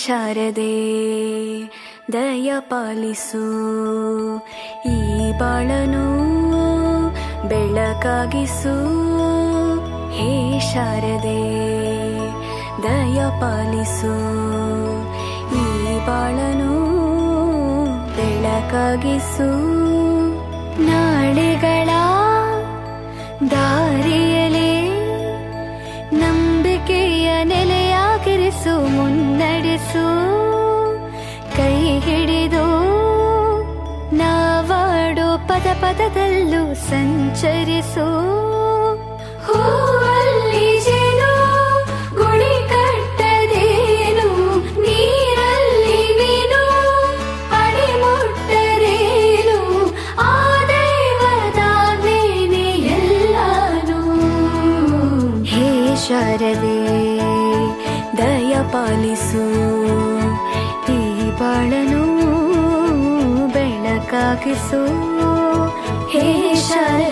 ಶಾರದೆ ದಯ ಪಾಲಿಸು, ಈ ಬಾಳನು ಬೆಳಕಾಗಿಸು. ಹೇ ಶಾರದೆ ದಯ ಪಾಲಿಸು, ಈ ಬಾಳನು ಬೆಳಕಾಗಿಸು. ನಾಳೆಗಳ ದಾರಿಯಲೇ ನಂಬಿಕೆಯ ನೆಲೆಯಾಗಿರಿಸು, ಮುನ್ನಡೆಸು. ಕೈ ಹಿಡಿದು ನಾವಾಡೋ ಪದ ಪದದಲ್ಲೂ ಸಂಚರಿಸು. ಹೂವಲ್ಲಿ ಜೇನು ಗುಳಿ ಕಟ್ಟದೇನು, ನೀರಲ್ಲಿ ಮೀನು ಅಡಿ ಮುಟ್ಟರೇನು, ಆ ದೈವದಾಜ್ಞೆನೇ ಎಲ್ಲಾನು. ಹೇ ಶಾರದೆ ದಯ ಪಾಲಿಸು, ಈ ಬಾಳನು ಬೆಳಕಾಗಿಸು. ಹೇ ಶಾರದೆ